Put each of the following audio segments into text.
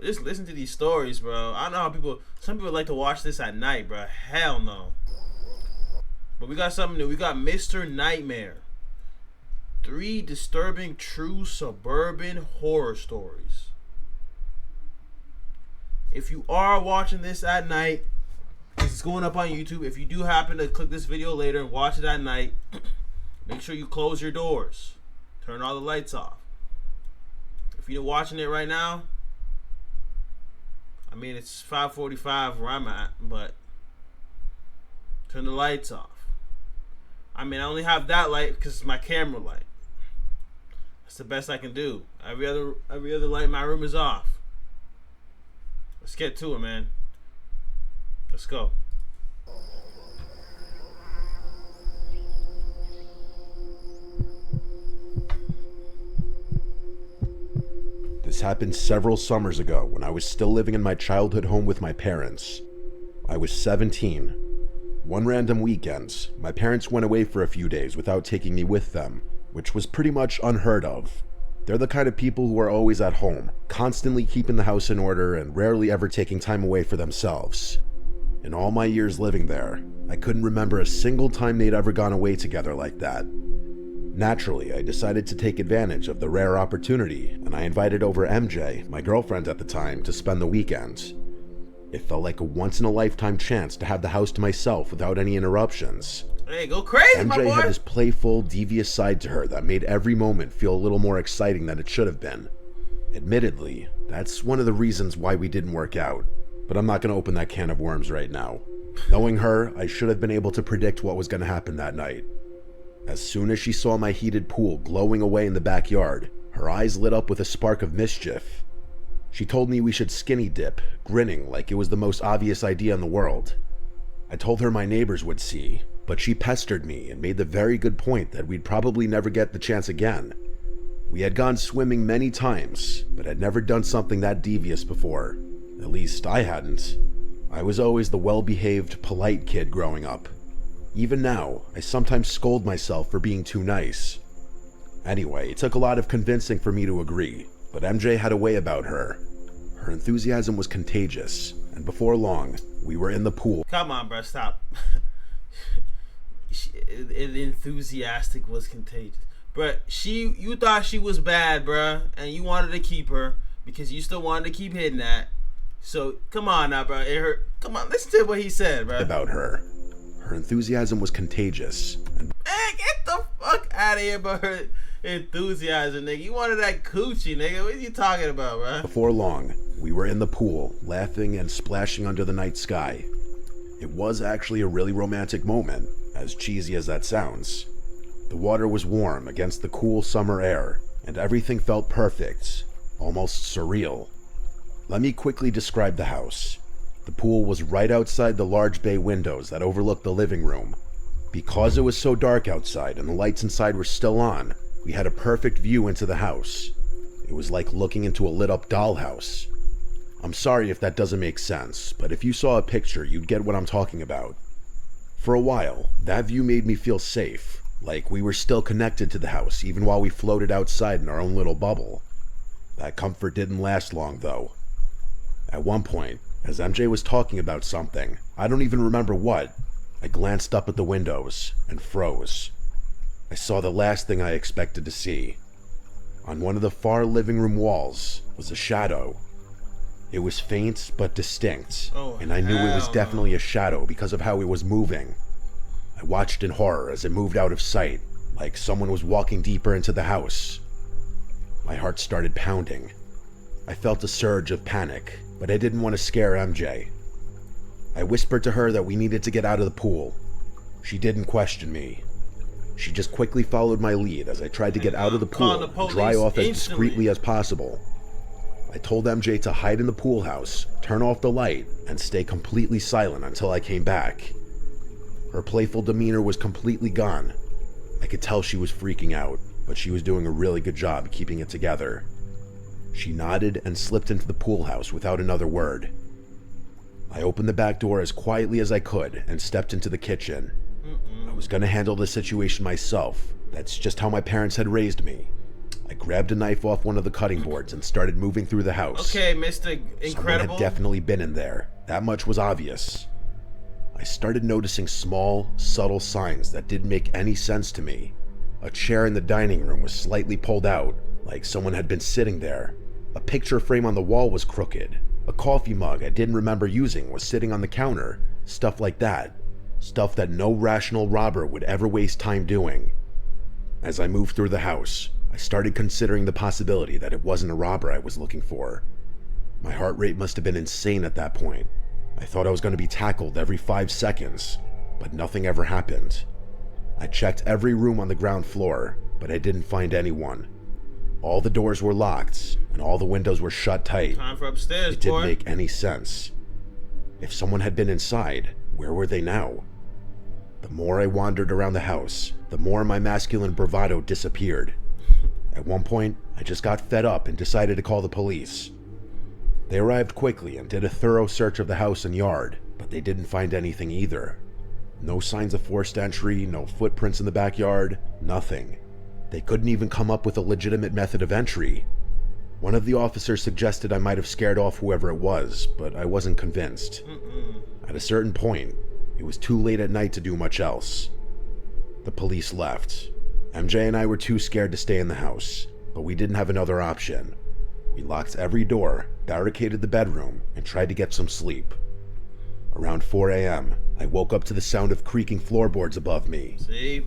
just listen to these stories, bro. I don't know how some people like to watch this at night, bro. Hell no. But we got something new. We got Mr. Nightmare. 3 disturbing true suburban horror stories. If you are watching this at night, it's going up on YouTube. If you do happen to click this video later and watch it at night, make sure you close your doors. Turn all the lights off. If you're watching it right now, I mean, it's 5:45 where I'm at, but turn the lights off. I mean, I only have that light because it's my camera light. That's the best I can do. Every other light in my room is off. Let's get to it, man. Let's go. This happened several summers ago when I was still living in my childhood home with my parents. I was 17. One random weekend, my parents went away for a few days without taking me with them, which was pretty much unheard of. They're the kind of people who are always at home, constantly keeping the house in order and rarely ever taking time away for themselves. In all my years living there, I couldn't remember a single time they'd ever gone away together like that. Naturally, I decided to take advantage of the rare opportunity, and I invited over MJ, my girlfriend at the time, to spend the weekend. It felt like a once-in-a-lifetime chance to have the house to myself without any interruptions. Hey, go crazy, my boy! MJ had this playful, devious side to her that made every moment feel a little more exciting than it should have been. Admittedly, that's one of the reasons why we didn't work out, but I'm not going to open that can of worms right now. Knowing her, I should have been able to predict what was going to happen that night. As soon as she saw my heated pool glowing away in the backyard, her eyes lit up with a spark of mischief. She told me we should skinny dip, grinning like it was the most obvious idea in the world. I told her my neighbors would see, but she pestered me and made the very good point that we'd probably never get the chance again. We had gone swimming many times, but had never done something that devious before. At least I hadn't. I was always the well-behaved, polite kid growing up. Even now, I sometimes scold myself for being too nice. Anyway, it took a lot of convincing for me to agree, but MJ had a way about her. Her enthusiasm was contagious, and before long, we were in the pool. Come on, bro, stop. Enthusiastic was contagious. But you thought she was bad, bro, and you wanted to keep her because you still wanted to keep hitting that. So, come on now, bro. It hurt. Come on, listen to what he said, bro. About her. Her enthusiasm was contagious. Man, get the fuck out of here about her enthusiasm, nigga. You wanted that coochie, nigga. What are you talking about, bro? Before long, we were in the pool, laughing and splashing under the night sky. It was actually a really romantic moment, as cheesy as that sounds. The water was warm against the cool summer air, and everything felt perfect, almost surreal. Let me quickly describe the house. The pool was right outside the large bay windows that overlooked the living room. Because it was so dark outside and the lights inside were still on, we had a perfect view into the house. It was like looking into a lit-up dollhouse. I'm sorry if that doesn't make sense, but if you saw a picture, you'd get what I'm talking about. For a while, that view made me feel safe, like we were still connected to the house even while we floated outside in our own little bubble. That comfort didn't last long, though. At one point, as MJ was talking about something, I don't even remember what, I glanced up at the windows and froze. I saw the last thing I expected to see. On one of the far living room walls was a shadow. It was faint but distinct, and I knew it was definitely a shadow because of how it was moving. I watched in horror as it moved out of sight, like someone was walking deeper into the house. My heart started pounding. I felt a surge of panic, but I didn't want to scare MJ. I whispered to her that we needed to get out of the pool. She didn't question me. She just quickly followed my lead as I tried to get out of the pool and dry off as discreetly as possible. I told MJ to hide in the pool house, turn off the light, and stay completely silent until I came back. Her playful demeanor was completely gone. I could tell she was freaking out, but she was doing a really good job keeping it together. She nodded and slipped into the pool house without another word. I opened the back door as quietly as I could and stepped into the kitchen. I was going to handle the situation myself. That's just how my parents had raised me. I grabbed a knife off one of the cutting boards and started moving through the house. Okay, Mr. Incredible. Someone had definitely been in there. That much was obvious. I started noticing small, subtle signs that didn't make any sense to me. A chair in the dining room was slightly pulled out, like someone had been sitting there. A picture frame on the wall was crooked. A coffee mug I didn't remember using was sitting on the counter. Stuff like that. Stuff that no rational robber would ever waste time doing. As I moved through the house, I started considering the possibility that it wasn't a robber I was looking for. My heart rate must have been insane at that point. I thought I was going to be tackled every 5 seconds, but nothing ever happened. I checked every room on the ground floor, but I didn't find anyone. All the doors were locked, and all the windows were shut tight. Time for upstairs, It didn't make any sense. If someone had been inside, where were they now? The more I wandered around the house, the more my masculine bravado disappeared. At one point, I just got fed up and decided to call the police. They arrived quickly and did a thorough search of the house and yard, but they didn't find anything either. No signs of forced entry, no footprints in the backyard, nothing. They couldn't even come up with a legitimate method of entry. One of the officers suggested I might have scared off whoever it was, but I wasn't convinced. At a certain point, it was too late at night to do much else. The police left. MJ and I were too scared to stay in the house, but we didn't have another option. We locked every door, barricaded the bedroom, and tried to get some sleep. Around 4 a.m., I woke up to the sound of creaking floorboards above me. See?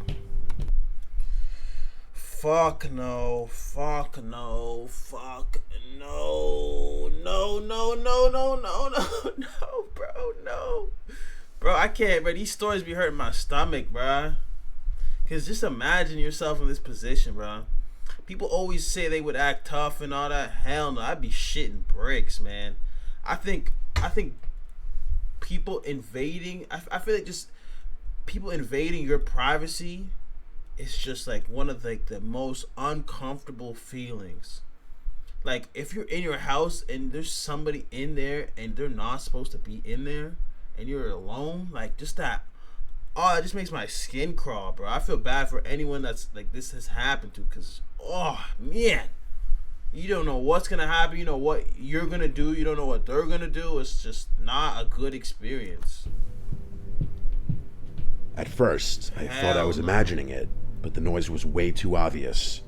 Fuck no. Fuck no. Fuck no. No, no, no, no, no, no, no, bro, no. Bro, I can't, bro. These stories be hurting my stomach, bro. Because just imagine yourself in this position, bro. People always say they would act tough and all that. Hell no, I'd be shitting bricks, man. I think people invading, I feel like just people invading your privacy is just like one of like the most uncomfortable feelings. Like if you're in your house and there's somebody in there and they're not supposed to be in there and you're alone, like just that, oh, it just makes my skin crawl, bro. I feel bad for anyone that's like this has happened to, because oh man, you don't know what's gonna happen, you know what you're gonna do, you don't know what they're gonna do. It's just not a good experience. At first, I thought I was imagining it, but the noise was way too obvious.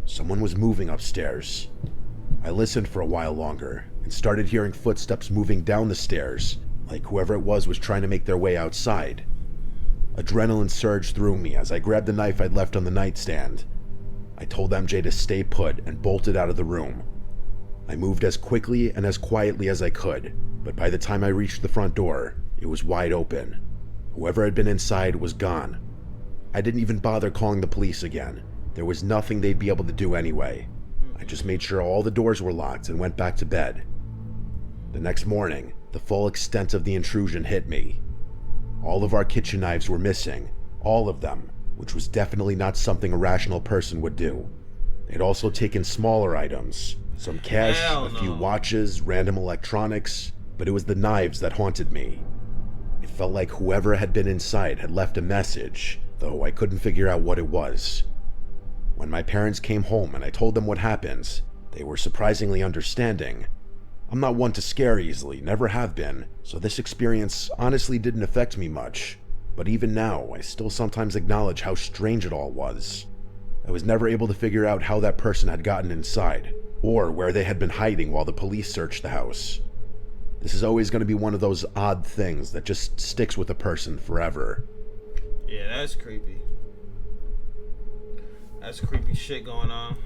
Someone was moving upstairs. I listened for a while longer and started hearing footsteps moving down the stairs, like whoever it was trying to make their way outside. Adrenaline surged through me as I grabbed the knife I'd left on the nightstand. I told MJ to stay put and bolted out of the room. I moved as quickly and as quietly as I could, but by the time I reached the front door, it was wide open. Whoever had been inside was gone. I didn't even bother calling the police again. There was nothing they'd be able to do anyway. I just made sure all the doors were locked and went back to bed. The next morning, the full extent of the intrusion hit me. All of our kitchen knives were missing, all of them, which was definitely not something a rational person would do. They'd also taken smaller items, some cash, a few watches, random electronics, but it was the knives that haunted me. It felt like whoever had been inside had left a message, though I couldn't figure out what it was. When my parents came home and I told them what happened, they were surprisingly understanding. I'm not one to scare easily, never have been, so this experience honestly didn't affect me much. But even now, I still sometimes acknowledge how strange it all was. I was never able to figure out how that person had gotten inside, or where they had been hiding while the police searched the house. This is always going to be one of those odd things that just sticks with a person forever. Yeah, that's creepy. That's creepy shit going on.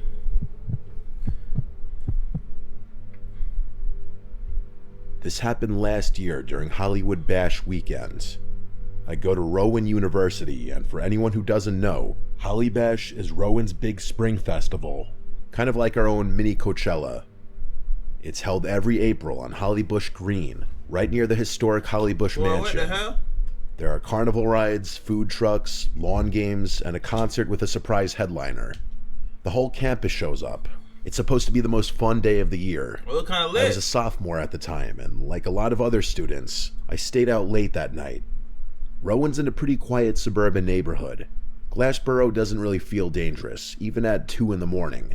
This happened last year during Hollywood Bash weekend. I go to Rowan University, and for anyone who doesn't know, Holly Bash is Rowan's big spring festival, kind of like our own mini Coachella. It's held every April on Hollybush Green, right near the historic Hollybush Mansion. What the hell? There are carnival rides, food trucks, lawn games, and a concert with a surprise headliner. The whole campus shows up. It's supposed to be the most fun day of the year. Well, kind of lit. I was a sophomore at the time, and like a lot of other students, I stayed out late that night. Rowan's in a pretty quiet suburban neighborhood. Glassboro doesn't really feel dangerous, even at 2 in the morning.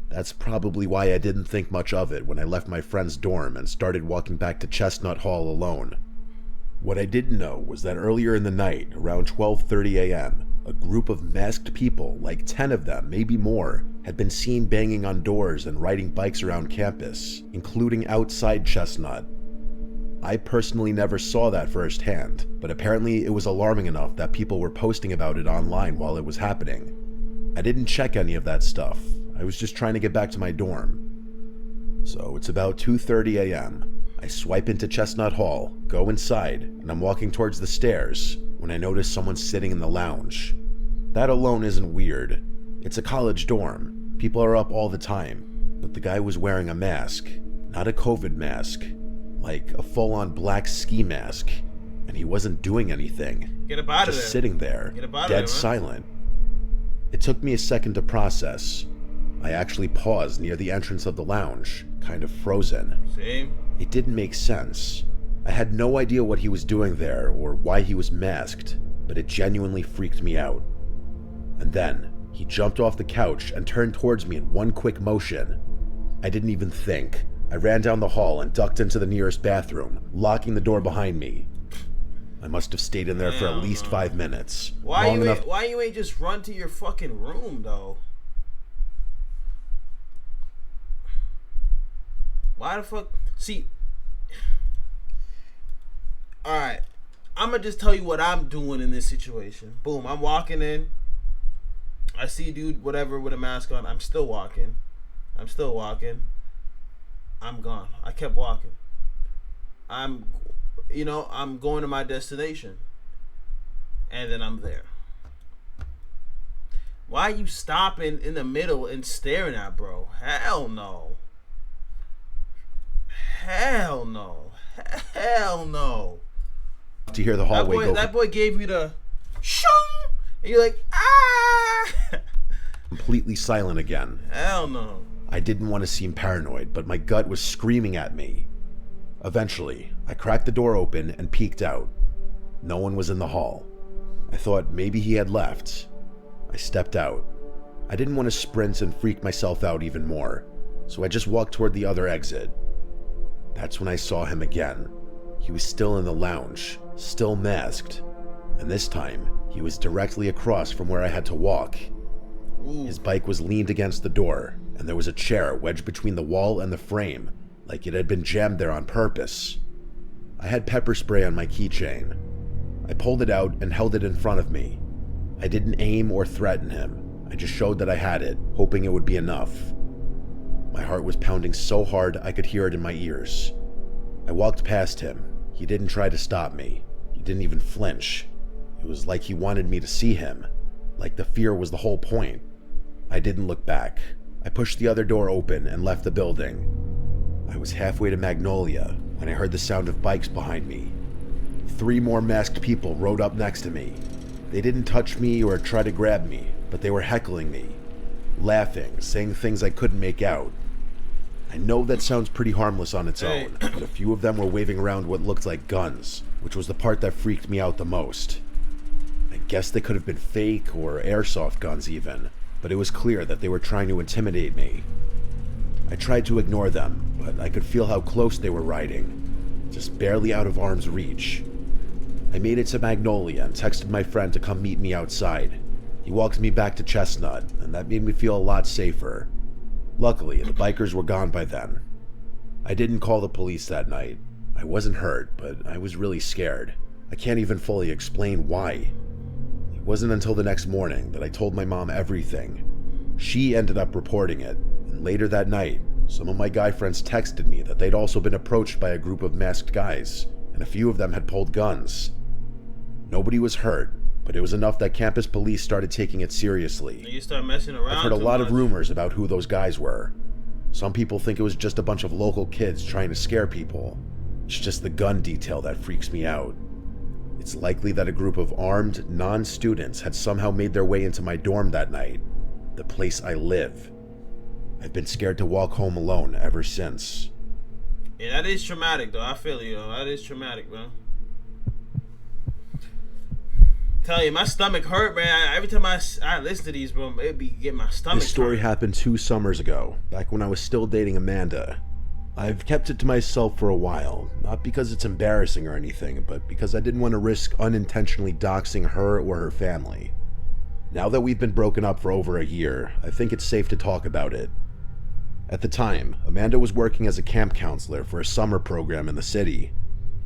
That's probably why I didn't think much of it when I left my friend's dorm and started walking back to Chestnut Hall alone. What I didn't know was that earlier in the night, around 12:30 a.m., a group of masked people, like 10 of them, maybe more, had been seen banging on doors and riding bikes around campus, including outside Chestnut. I personally never saw that firsthand, but apparently it was alarming enough that people were posting about it online while it was happening. I didn't check any of that stuff. I was just trying to get back to my dorm. So it's about 2:30 a.m. I swipe into Chestnut Hall, go inside, and I'm walking towards the stairs when I notice someone sitting in the lounge. That alone isn't weird. It's a college dorm. People are up all the time. But the guy was wearing a mask. Not a COVID mask. Like a full-on black ski mask. And he wasn't doing anything. Get up out of there. Just sitting there, dead silent. It took me a second to process. I actually paused near the entrance of the lounge, kind of frozen. Same. It didn't make sense. I had no idea what he was doing there or why he was masked, but it genuinely freaked me out. And then, he jumped off the couch and turned towards me in one quick motion. I didn't even think. I ran down the hall and ducked into the nearest bathroom, locking the door behind me. I must have stayed in there for at least 5 minutes. Why you ain't just run to your fucking room, though? Why the fuck? See, alright, I'm gonna just tell you what I'm doing in this situation. Boom, I'm walking in. I see a dude, whatever, with a mask on. I'm still walking. I'm gone. I kept walking. I'm going to my destination. And then I'm there. Why are you stopping in the middle and staring at, bro? Hell no. Hell no. Hell no. To hear the hallway that boy gave you the shung, and you're like, ah. Completely silent again. Hell no. I didn't want to seem paranoid, but my gut was screaming at me. Eventually, I cracked the door open and peeked out. No one was in the hall. I thought maybe he had left. I stepped out. I didn't want to sprint and freak myself out even more, so I just walked toward the other exit. That's when I saw him again. He was still in the lounge, still masked, and this time, he was directly across from where I had to walk. Ooh. His bike was leaned against the door, and there was a chair wedged between the wall and the frame, like it had been jammed there on purpose. I had pepper spray on my keychain. I pulled it out and held it in front of me. I didn't aim or threaten him. I just showed that I had it, hoping it would be enough. My heart was pounding so hard I could hear it in my ears. I walked past him. He didn't try to stop me. He didn't even flinch. It was like he wanted me to see him, like the fear was the whole point. I didn't look back. I pushed the other door open and left the building. I was halfway to Magnolia when I heard the sound of bikes behind me. 3 more masked people rode up next to me. They didn't touch me or try to grab me, but they were heckling me, laughing, saying things I couldn't make out. I know that sounds pretty harmless on its own, but a few of them were waving around what looked like guns, which was the part that freaked me out the most. I guess they could have been fake or airsoft guns even, but it was clear that they were trying to intimidate me. I tried to ignore them, but I could feel how close they were riding, just barely out of arm's reach. I made it to Magnolia and texted my friend to come meet me outside. He walked me back to Chestnut, and that made me feel a lot safer. Luckily, the bikers were gone by then. I didn't call the police that night. I wasn't hurt, but I was really scared. I can't even fully explain why. It wasn't until the next morning that I told my mom everything. She ended up reporting it, and later that night, some of my guy friends texted me that they'd also been approached by a group of masked guys, and a few of them had pulled guns. Nobody was hurt, but it was enough that campus police started taking it seriously. You start messing around. I've heard a lot of rumors about who those guys were. Some people think it was just a bunch of local kids trying to scare people. It's just the gun detail that freaks me out. It's likely that a group of armed, non-students had somehow made their way into my dorm that night, the place I live. I've been scared to walk home alone ever since. Yeah, that is traumatic, though. I feel you, though. That is traumatic, bro. Tell you, my stomach hurt, man. Every time I listen to these, bro, it'd be getting my stomach. This story hurt. happened 2 summers ago, back when I was still dating Amanda. I've kept it to myself for a while, not because it's embarrassing or anything, but because I didn't want to risk unintentionally doxing her or her family. Now that we've been broken up for over a year, I think it's safe to talk about it. At the time, Amanda was working as a camp counselor for a summer program in the city.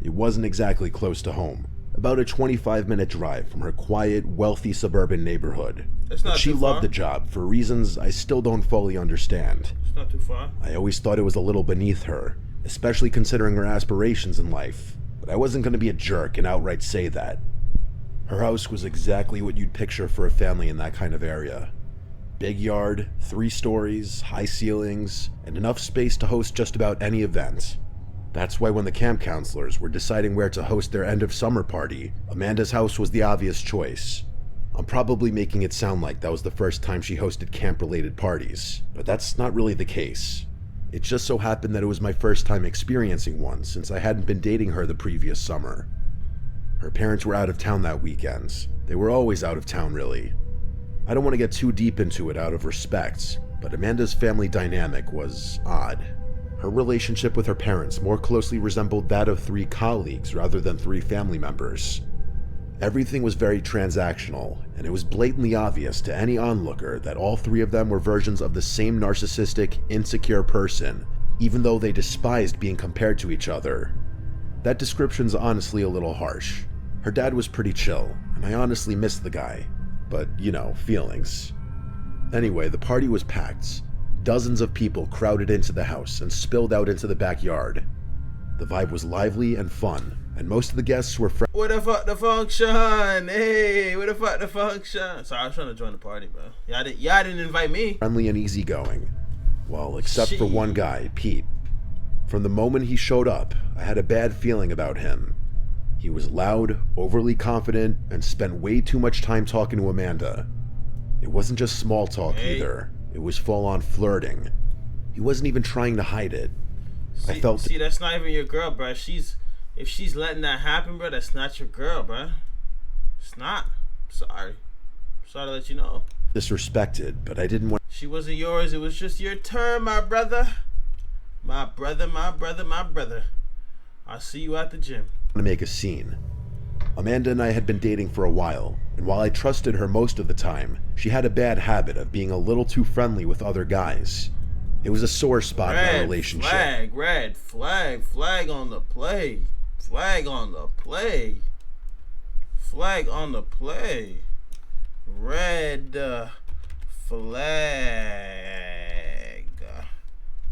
It wasn't exactly close to home, about a 25-minute drive from her quiet, wealthy suburban neighborhood. That's not But she too far. loved the job for reasons I still don't fully understand. It's not too far. I always thought it was a little beneath her, especially considering her aspirations in life, but I wasn't going to be a jerk and outright say that. Her house was exactly what you'd picture for a family in that kind of area. Big yard, 3 stories, high ceilings, and enough space to host just about any event. That's why when the camp counselors were deciding where to host their end of summer party, Amanda's house was the obvious choice. I'm probably making it sound like that was the first time she hosted camp-related parties, but that's not really the case. It just so happened that it was my first time experiencing one since I hadn't been dating her the previous summer. Her parents were out of town that weekend. They were always out of town, really. I don't want to get too deep into it out of respect, but Amanda's family dynamic was odd. Her relationship with her parents more closely resembled that of 3 colleagues rather than 3 family members. Everything was very transactional, and it was blatantly obvious to any onlooker that all 3 of them were versions of the same narcissistic, insecure person, even though they despised being compared to each other. That description's honestly a little harsh. Her dad was pretty chill, and I honestly missed the guy. But, you know, feelings. Anyway, the party was packed. Dozens of people crowded into the house and spilled out into the backyard. The vibe was lively and fun, and most of the guests were Where the fuck the function? Hey, where the fuck the function? Sorry, I was trying to join the party, bro. Y'all didn't invite me. friendly and easygoing. Well, except for Shit. one guy, Pete. From the moment he showed up, I had a bad feeling about him. He was loud, overly confident, and spent way too much time talking to Amanda. It wasn't just small talk either. It was full-on flirting. He wasn't even trying to hide it. I felt See, that's not even your girl, bro. If she's letting that happen, bro, that's not your girl, bro. It's not. Sorry to let you know. disrespected, but I didn't want She wasn't yours. It was just your turn, my brother. My brother. I'll see you at the gym. to make a scene. Amanda and I had been dating for a while, and while I trusted her most of the time, she had a bad habit of being a little too friendly with other guys. It was a sore spot in our relationship. Red flag on the play. Flag on the play. Red flag.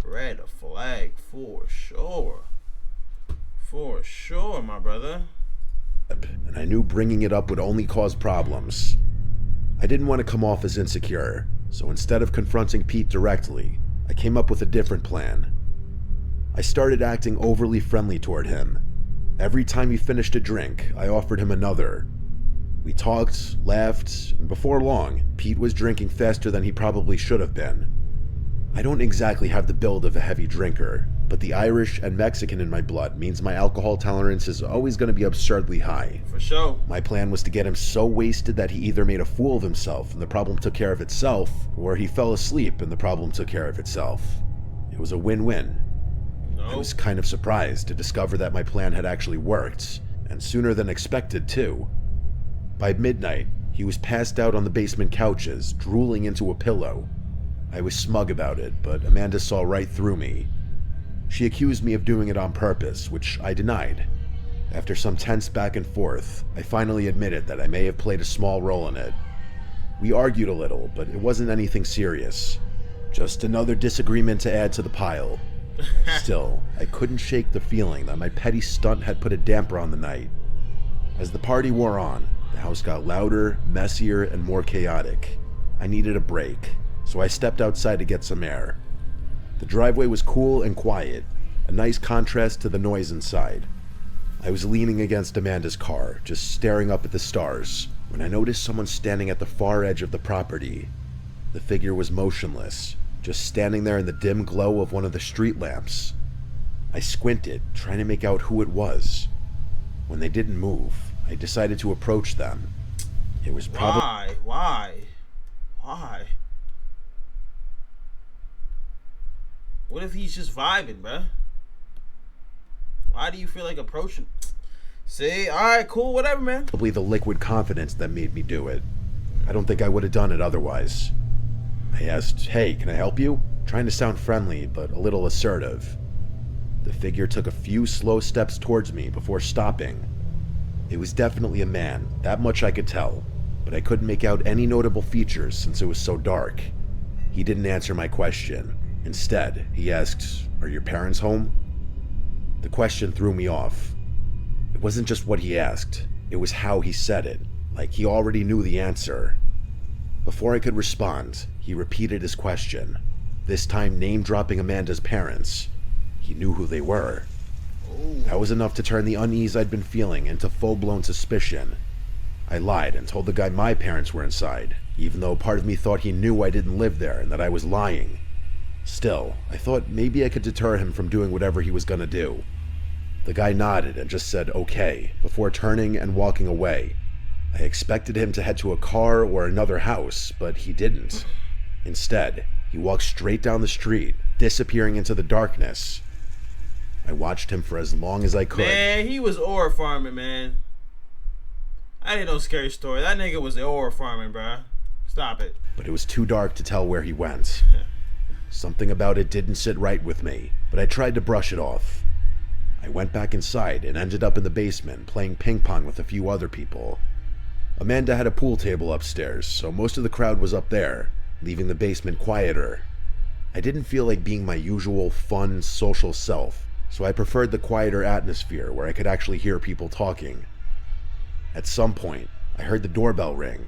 Red flag for sure. For sure, my brother. And I knew bringing it up would only cause problems. I didn't want to come off as insecure, so instead of confronting Pete directly, I came up with a different plan. I started acting overly friendly toward him. Every time he finished a drink, I offered him another. We talked, laughed, and before long, Pete was drinking faster than he probably should have been. I don't exactly have the build of a heavy drinker, but the Irish and Mexican in my blood means my alcohol tolerance is always going to be absurdly high. For sure. My plan was to get him so wasted that he either made a fool of himself and the problem took care of itself, or he fell asleep and the problem took care of itself. It was a win-win. I was kind of surprised to discover that my plan had actually worked, and sooner than expected too. By midnight, he was passed out on the basement couches, drooling into a pillow. I was smug about it, but Amanda saw right through me. She accused me of doing it on purpose, which I denied. After some tense back and forth, I finally admitted that I may have played a small role in it. We argued a little, but it wasn't anything serious. Just another disagreement to add to the pile. Still, I couldn't shake the feeling that my petty stunt had put a damper on the night. As the party wore on, the house got louder, messier, and more chaotic. I needed a break, so I stepped outside to get some air. The driveway was cool and quiet, a nice contrast to the noise inside. I was leaning against Amanda's car, just staring up at the stars, when I noticed someone standing at the far edge of the property. The figure was motionless, just standing there in the dim glow of one of the street lamps. I squinted, trying to make out who it was. When they didn't move, I decided to approach them. It was probably... Why? What if he's just vibing, bruh? Why do you feel like approaching? See, alright, cool, whatever, man. Probably the liquid confidence that made me do it. I don't think I would have done it otherwise. I asked, "Hey, can I help you?" Trying to sound friendly, but a little assertive. The figure took a few slow steps towards me before stopping. It was definitely a man, that much I could tell, but I couldn't make out any notable features since it was so dark. He didn't answer my question. Instead, he asked, "Are your parents home?" The question threw me off. It wasn't just what he asked, it was how he said it, like he already knew the answer. Before I could respond, he repeated his question, this time name-dropping Amanda's parents. He knew who they were. That was enough to turn the unease I'd been feeling into full-blown suspicion. I lied and told the guy my parents were inside, even though part of me thought he knew I didn't live there and that I was lying. Still, I thought maybe I could deter him from doing whatever he was gonna do. The guy nodded and just said okay, before turning and walking away. I expected him to head to a car or another house, but he didn't. Instead, he walked straight down the street, disappearing into the darkness. I watched him for as long as I could. Man, he was ore farming, man. I didn't know scary story. That nigga was ore farming, bruh. Stop it. But it was too dark to tell where he went. Something about it didn't sit right with me, but I tried to brush it off. I went back inside and ended up in the basement playing ping pong with a few other people. Amanda had a pool table upstairs, so most of the crowd was up there, leaving the basement quieter. I didn't feel like being my usual fun, social self, so I preferred the quieter atmosphere where I could actually hear people talking. At some point, I heard the doorbell ring.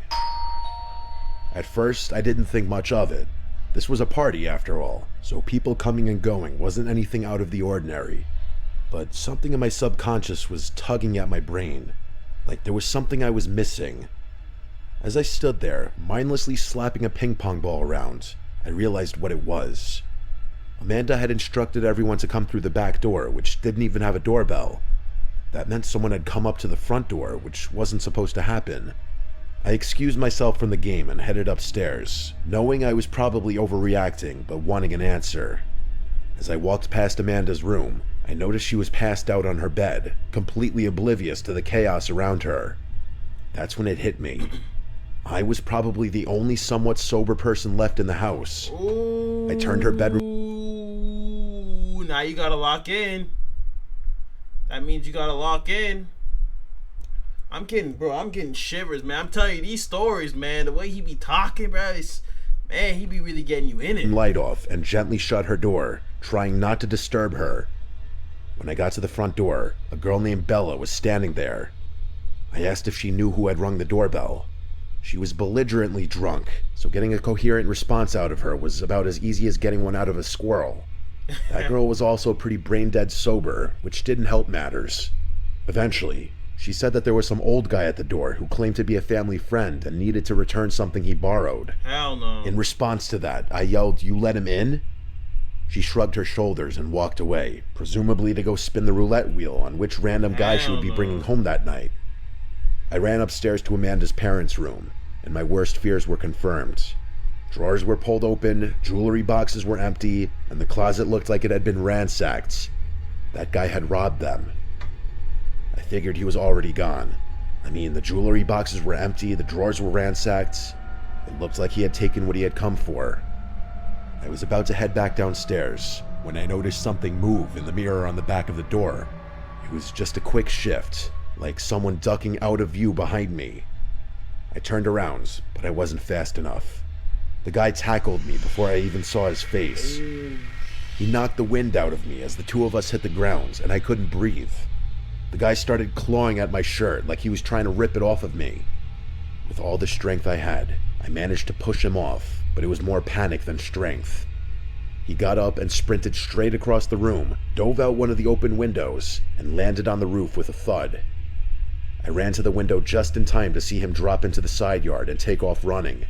At first, I didn't think much of it. This was a party after all, so people coming and going wasn't anything out of the ordinary. But something in my subconscious was tugging at my brain, like there was something I was missing. As I stood there, mindlessly slapping a ping pong ball around, I realized what it was. Amanda had instructed everyone to come through the back door, which didn't even have a doorbell. That meant someone had come up to the front door, which wasn't supposed to happen. I excused myself from the game and headed upstairs, knowing I was probably overreacting, but wanting an answer. As I walked past Amanda's room, I noticed she was passed out on her bed, completely oblivious to the chaos around her. That's when it hit me. I was probably the only somewhat sober person left in the house. Ooh, I turned her bedroom. Now you gotta lock in. That means you gotta lock in. I'm getting shivers, man. I'm telling you, these stories, man, the way he be talking, bro, man, he be really getting you in it. Light off and gently shut her door, trying not to disturb her. When I got to the front door, a girl named Bella was standing there. I asked if she knew who had rung the doorbell. She was belligerently drunk, so getting a coherent response out of her was about as easy as getting one out of a squirrel. That girl was also pretty brain-dead sober, which didn't help matters. Eventually, she said that there was some old guy at the door who claimed to be a family friend and needed to return something he borrowed. Hell no. In response to that, I yelled, "You let him in?" She shrugged her shoulders and walked away, presumably to go spin the roulette wheel on which random guy she would be bringing home that night. I ran upstairs to Amanda's parents' room, and my worst fears were confirmed. Drawers were pulled open, jewelry boxes were empty, and the closet looked like it had been ransacked. That guy had robbed them. I figured he was already gone. I mean, the jewelry boxes were empty, the drawers were ransacked. It looked like he had taken what he had come for. I was about to head back downstairs when I noticed something move in the mirror on the back of the door. It was just a quick shift, like someone ducking out of view behind me. I turned around, but I wasn't fast enough. The guy tackled me before I even saw his face. He knocked the wind out of me as the two of us hit the ground, and I couldn't breathe. The guy started clawing at my shirt like he was trying to rip it off of me. With all the strength I had, I managed to push him off, but it was more panic than strength. He got up and sprinted straight across the room, dove out one of the open windows, and landed on the roof with a thud. I ran to the window just in time to see him drop into the side yard and take off running.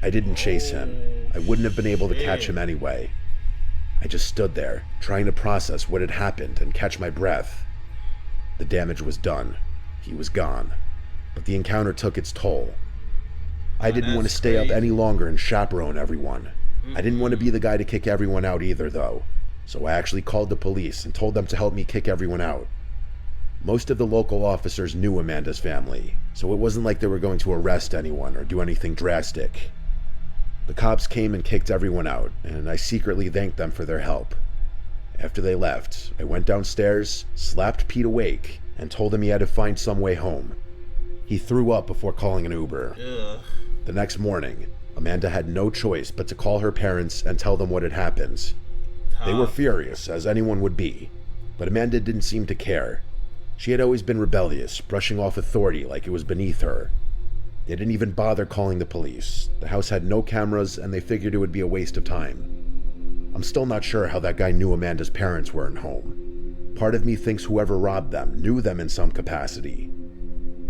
I didn't chase him. I wouldn't have been able to catch him anyway. I just stood there, trying to process what had happened and catch my breath. The damage was done. He was gone. But the encounter took its toll. I didn't want to stay up any longer and chaperone everyone. I didn't want to be the guy to kick everyone out either, though. So I actually called the police and told them to help me kick everyone out. Most of the local officers knew Amanda's family, so it wasn't like they were going to arrest anyone or do anything drastic. The cops came and kicked everyone out, and I secretly thanked them for their help. After they left, I went downstairs, slapped Pete awake, and told him he had to find some way home. He threw up before calling an Uber. Ugh. The next morning, Amanda had no choice but to call her parents and tell them what had happened. They were furious, as anyone would be, but Amanda didn't seem to care. She had always been rebellious, brushing off authority like it was beneath her. They didn't even bother calling the police. The house had no cameras, and they figured it would be a waste of time. I'm still not sure how that guy knew Amanda's parents weren't home. Part of me thinks whoever robbed them knew them in some capacity.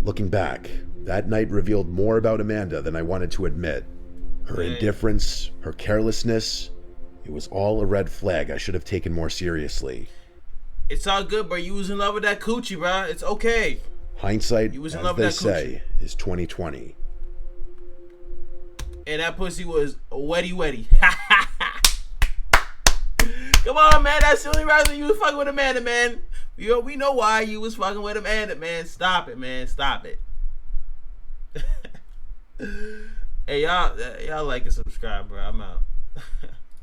Looking back, that night revealed more about Amanda than I wanted to admit. Her indifference, her carelessness, it was all a red flag I should have taken more seriously. It's all good, bro. You was in love with that coochie, bro. It's okay. Hindsight, as they say, is 20/20. And that pussy was wetty. Come on, man. That's the only reason you was fucking with Amanda, man. We know why you was fucking with Amanda, man. Stop it, man. Stop it. Hey, y'all like and subscribe, bro. I'm out.